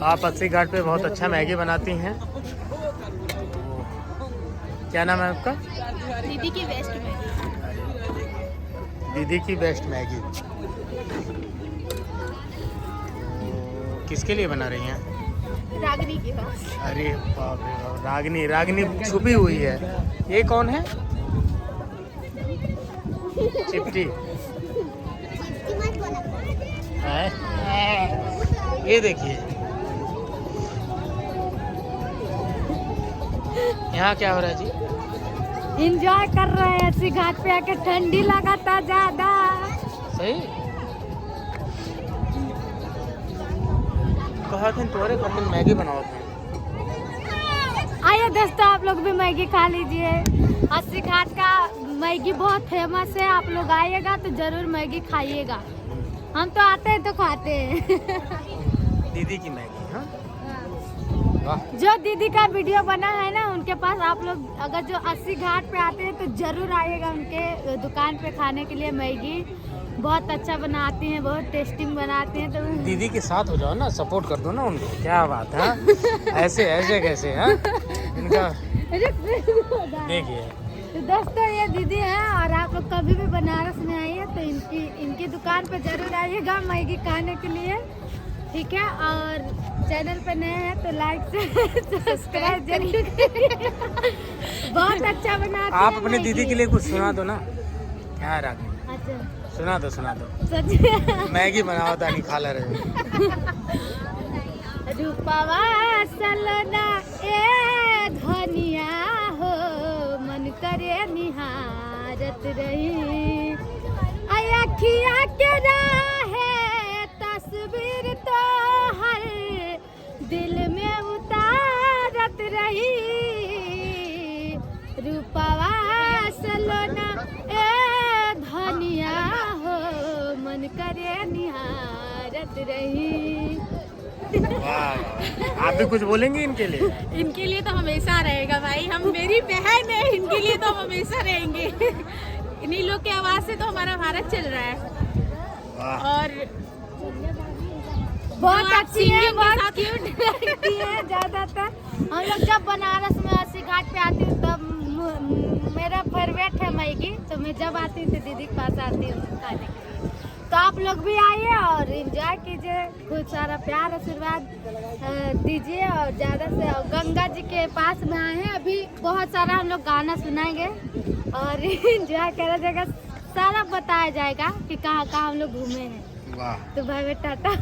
आप अस्सी घाट पे बहुत अच्छा मैगी बनाती हैं। क्या नाम है आपका? दीदी की बेस्ट मैगी। दीदी की बेस्ट मैगी। किसके लिए बना रही हैं? रागनी के पास। अरे बाप रे बाप, रागनी रागनी छुपी हुई है। ये कौन है? चिपटी है? ये देखिए, यहाँ क्या हो रहा है जी? एंजॉय कर रहे हैं अस्सी घाट पे आके, ठंडी लगाता ज्यादा। सही कहा था तोरे खातिर मैगी बनाओ थे। आइए दोस्तों, आप लोग भी मैगी खा लीजिए। अस्सी घाट का मैगी बहुत फेमस है, आप लोग आइएगा तो जरूर मैगी खाइएगा। हम तो आते हैं तो खाते हैं। दीदी की मैगी। हाँ वाह। जो दीदी का वीडियो बना है ना, उनके पास आप लोग अगर जो अस्सी घाट पे आते हैं तो जरूर आइएगा उनके दुकान पे खाने के लिए। मैगी बहुत अच्छा बनाती हैं, बहुत टेस्टिंग बनाती हैं। तो दीदी के साथ हो जाओ ना, सपोर्ट कर दो ना उनको। क्या बात है? ऐसे ऐसे कैसे? हाँ इनका देखिए। तो दोस्तों, ये दीदी हैं और आप लोग कभी भी बनारस में आइए तो इनकी दुकान पे जरूर आइएगा मैगी खाने के लिए, ठीक है। और चैनल पे नए हैं तो लाइक से सब्सक्राइब जरूर करिए। बहुत अच्छा बनाते हैं। आप अपने दीदी के लिए कुछ सुना दो ना। क्या रागनी? अच्छा सुना दो सच। मैगी बनाओ ताकि खा ले रहे। रूपवा सलना ए धनिया हो, मन करे निहारत रही। अखिया के राहे तस्वीर तो हर दिल में उतारत रही। रूपवा सलना ए धनिया हो, मन करे निहारत रही। वाह, आप भी कुछ बोलेंगे इनके लिए? इनके लिए तो हमेशा रहेगा भाई, हम मेरी बहन है, इनके लिए तो हम हमेशा रहेंगे। इन्हीं लोग की आवाज से तो हमारा भारत चल रहा है। और बहुत अच्छी है, बहुत क्यूट लगती है। ज्यादातर हम लोग जब बनारस में अस्सी घाट पे आती हूँ तब मेरा फेवरेट है मैगी, तो मैं जब आती हूँ तो दीदी के पास आती हूँ खाने के लिए। तो आप लोग भी आइए और एंजॉय कीजिए, खूब सारा प्यार आशीर्वाद दीजिए। और ज़्यादा से गंगा जी के पास में आए हैं, अभी बहुत सारा हम लोग गाना सुनाएंगे और एंजॉय करा जाएगा, सारा बताया जाएगा कि कहाँ कहाँ हम लोग घूमे हैं। वाह। तो भाई बेटा टाटा।